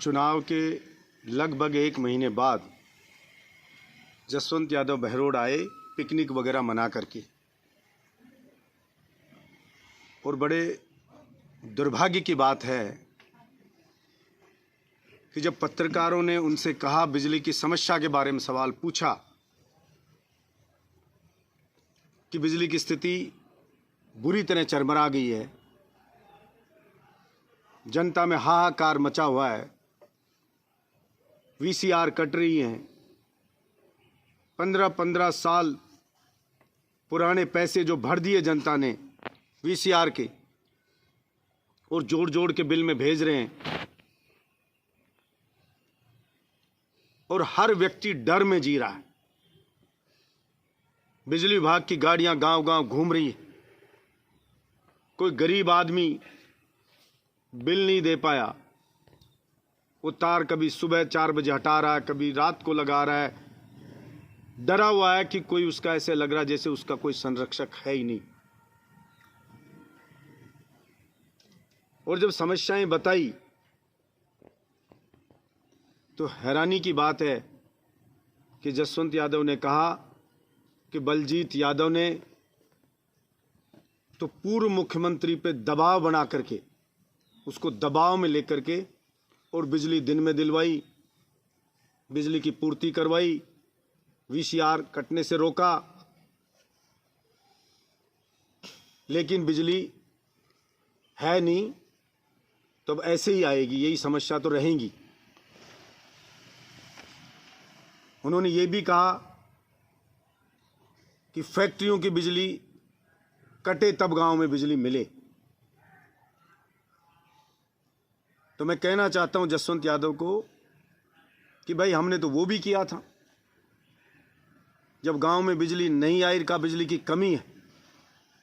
चुनाव के लगभग 1 महीने बाद जसवंत यादव बहरोड आए पिकनिक वगैरह मना करके, और बड़े दुर्भाग्य की बात है कि जब पत्रकारों ने उनसे कहा, बिजली की समस्या के बारे में सवाल पूछा कि बिजली की स्थिति बुरी तरह चरमरा गई है, जनता में हाहाकार मचा हुआ है, वीसीआर कट रही हैं, 15-15 साल पुराने पैसे जो भर दिए जनता ने वीसीआर के और जोड़ जोड़ के बिल में भेज रहे हैं, और हर व्यक्ति डर में जी रहा है। बिजली विभाग की गाड़ियां गांव-गांव घूम रही है। कोई गरीब आदमी बिल नहीं दे पाया, वो तार कभी सुबह 4 बजे हटा रहा है, कभी रात को लगा रहा है, डरा हुआ है कि कोई उसका ऐसे लग रहा है जैसे उसका कोई संरक्षक है ही नहीं। और जब समस्याएं बताई तो हैरानी की बात है कि जसवंत यादव ने कहा कि बलजीत यादव ने तो पूर्व मुख्यमंत्री पे दबाव बना करके, उसको दबाव में लेकर के और बिजली दिन में दिलवाई, बिजली की पूर्ति करवाई, वीसीआर कटने से रोका, लेकिन बिजली है नहीं तो अब ऐसे ही आएगी, यही समस्या तो रहेगी। उन्होंने ये भी कहा कि फैक्ट्रियों की बिजली कटे तब गांव में बिजली मिले। तो मैं कहना चाहता हूं जसवंत यादव को कि भाई हमने तो वो भी किया था, जब गांव में बिजली नहीं आई, का बिजली की कमी है,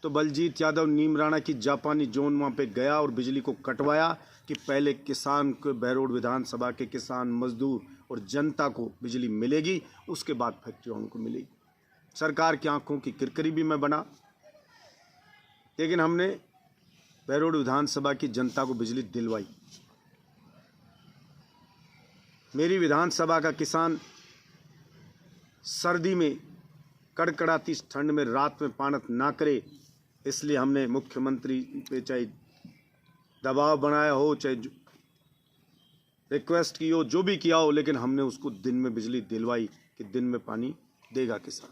तो बलजीत यादव नीमराणा की जापानी जोन वहाँ पे गया और बिजली को कटवाया कि पहले किसान को, बहरोड विधानसभा के किसान, मजदूर और जनता को बिजली मिलेगी, उसके बाद फैक्ट्रियों को मिलेगी। सरकार की आंखों की किरकिरी भी मैं बना, लेकिन हमने बहरोड विधानसभा की जनता को बिजली दिलवाई। मेरी विधानसभा का किसान सर्दी में, कड़कड़ाती ठंड में, रात में पानत ना करे, इसलिए हमने मुख्यमंत्री पे चाहे दबाव बनाया हो, चाहे रिक्वेस्ट की हो, जो भी किया हो, लेकिन हमने उसको दिन में बिजली दिलवाई कि दिन में पानी देगा किसान।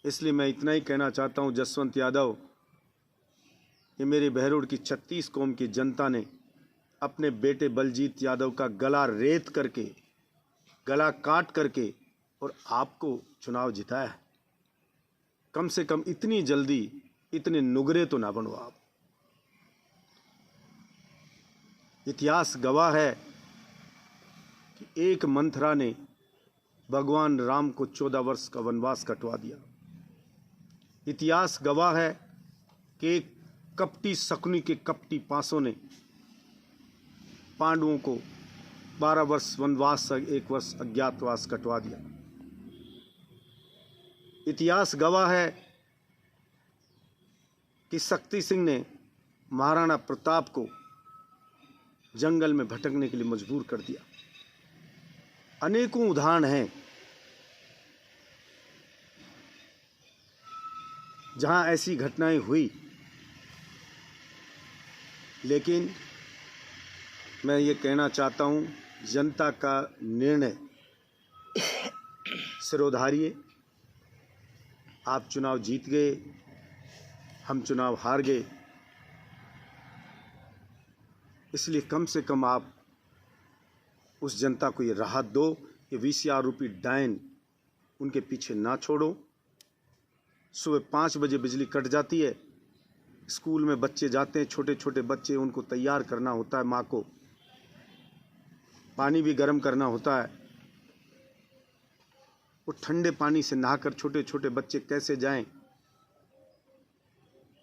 इसलिए मैं इतना ही कहना चाहता हूं जसवंत यादव, ये मेरे बहरोड की 36 कौम की जनता ने अपने बेटे बलजीत यादव का गला रेत करके, गला काट करके और आपको चुनाव जिताया है। कम से कम इतनी जल्दी इतने नुगरे तो ना बनो आप। इतिहास गवाह है कि एक मंथरा ने भगवान राम को 14 वर्ष का वनवास कटवा दिया। इतिहास गवाह है कि एक कपटी शकुनी के कपटी पासों ने पांडवों को 12 वर्ष वनवास, 1 वर्ष अज्ञातवास कटवा दिया। इतिहास गवाह है कि शक्ति सिंह ने महाराणा प्रताप को जंगल में भटकने के लिए मजबूर कर दिया। अनेकों उदाहरण हैं जहां ऐसी घटनाएं हुई, लेकिन मैं ये कहना चाहता हूं, जनता का निर्णय सिरोधार्य। आप चुनाव जीत गए, हम चुनाव हार गए, इसलिए कम से कम आप उस जनता को ये राहत दो कि वीसीआर रूपी डायन उनके पीछे ना छोड़ो। सुबह 5 बजे बिजली कट जाती है, स्कूल में बच्चे जाते हैं, छोटे छोटे बच्चे, उनको तैयार करना होता है, माँ को पानी भी गर्म करना होता है। वो ठंडे पानी से नहाकर छोटे छोटे बच्चे कैसे जाएं?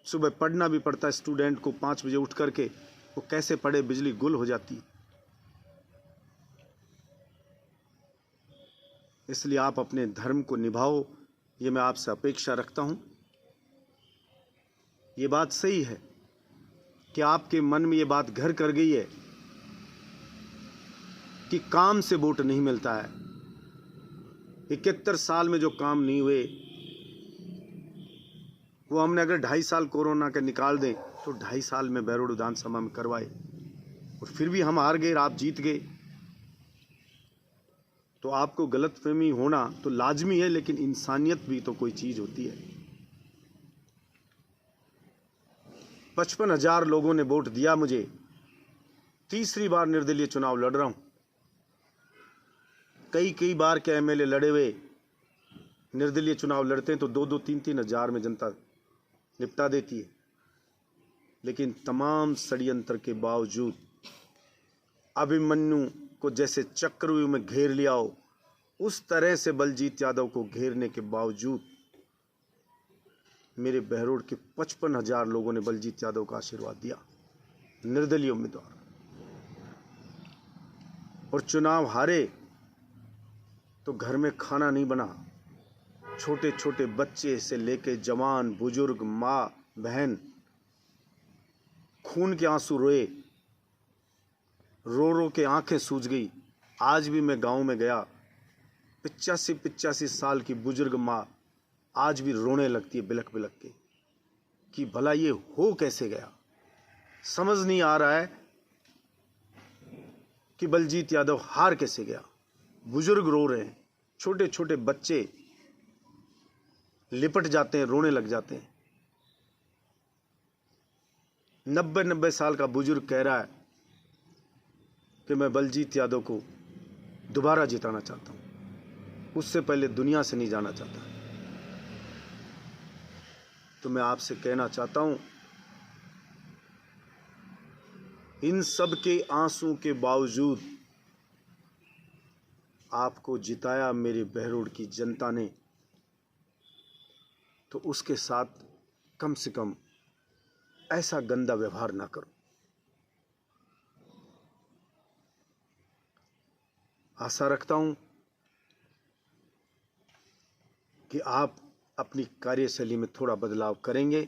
सुबह पढ़ना भी पड़ता है स्टूडेंट को, 5 बजे उठ करके वो कैसे पढ़े? बिजली गुल हो जाती है। इसलिए आप अपने धर्म को निभाओ, ये मैं आपसे अपेक्षा रखता हूं। ये बात सही है कि आपके मन में ये बात घर कर गई है कि काम से वोट नहीं मिलता है। 71 साल में जो काम नहीं हुए वो हमने अगर 2.5 साल कोरोना के निकाल दें तो 2.5 साल में बहरोड विधानसभा में करवाए, और फिर भी हम हार गए, आप जीत गए। तो आपको गलतफहमी होना तो लाजमी है, लेकिन इंसानियत भी तो कोई चीज होती है। 55,000 लोगों ने वोट दिया मुझे। तीसरी बार निर्दलीय चुनाव लड़ रहा हूं। कई बार के एमएलए लड़े हुए निर्दलीय चुनाव लड़ते हैं तो 2-2, 3-3 हजार में जनता निपटा देती है। लेकिन तमाम षड्यंत्र के बावजूद अभिमन्यु को जैसे चक्रव्यूह में घेर लिया हो, उस तरह से बलजीत यादव को घेरने के बावजूद मेरे बहरोड के 55,000 लोगों ने बलजीत यादव का आशीर्वाद दिया, निर्दलीय उम्मीदवार। और चुनाव हारे तो घर में खाना नहीं बना। छोटे छोटे बच्चे से लेके जवान, बुजुर्ग, माँ, बहन खून के आंसू रोए, रो रो के आंखें सूज गई। आज भी मैं गांव में गया, 85 साल की बुजुर्ग माँ आज भी रोने लगती है बिलक बिलक के कि भला ये हो कैसे गया। समझ नहीं आ रहा है कि बलजीत यादव हार कैसे गया। बुजुर्ग रो रहे हैं, छोटे छोटे बच्चे लिपट जाते हैं, रोने लग जाते हैं। 90 साल का बुजुर्ग कह रहा है कि मैं बलजीत यादव को दोबारा जिताना चाहता हूं, उससे पहले दुनिया से नहीं जाना चाहता। तो मैं आपसे कहना चाहता हूं, इन सब के आंसू के बावजूद आपको जिताया मेरे बहरोड की जनता ने, तो उसके साथ कम से कम ऐसा गंदा व्यवहार ना करो। आशा रखता हूं कि आप अपनी कार्यशैली में थोड़ा बदलाव करेंगे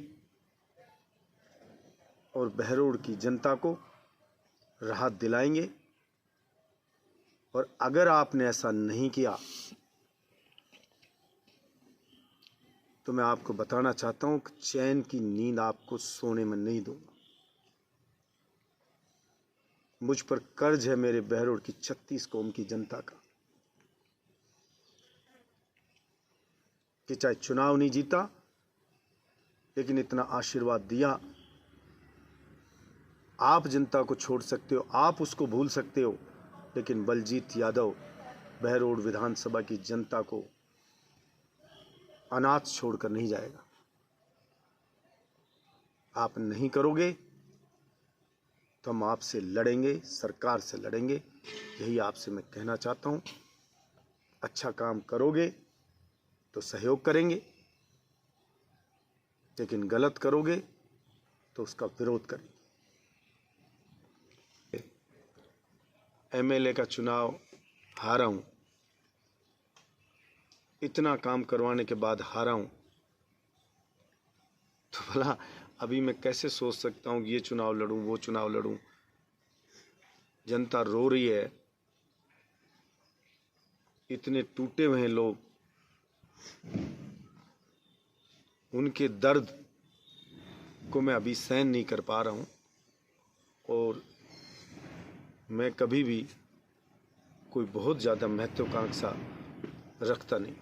और बहरोड की जनता को राहत दिलाएंगे। और अगर आपने ऐसा नहीं किया तो मैं आपको बताना चाहता हूं कि चैन की नींद आपको सोने में नहीं दूंगा। मुझ पर कर्ज है मेरे बहरोड की 36 कौम की जनता का, कि चाहे चुनाव नहीं जीता लेकिन इतना आशीर्वाद दिया। आप जनता को छोड़ सकते हो, आप उसको भूल सकते हो, लेकिन बलजीत यादव बहरोड विधानसभा की जनता को अनाथ छोड़कर नहीं जाएगा। आप नहीं करोगे तो हम आपसे लड़ेंगे, सरकार से लड़ेंगे। यही आपसे मैं कहना चाहता हूं। अच्छा काम करोगे तो सहयोग करेंगे, लेकिन गलत करोगे तो उसका विरोध करेंगे। एमएलए का चुनाव हारा हूं, इतना काम करवाने के बाद हारा हूं, तो भला अभी मैं कैसे सोच सकता हूं कि ये चुनाव लड़ूं, वो चुनाव लड़ूं। जनता रो रही है, इतने टूटे हुए हैं लोग, उनके दर्द को मैं अभी सहन नहीं कर पा रहा हूं। और मैं कभी भी कोई बहुत ज़्यादा महत्वाकांक्षा रखता नहीं।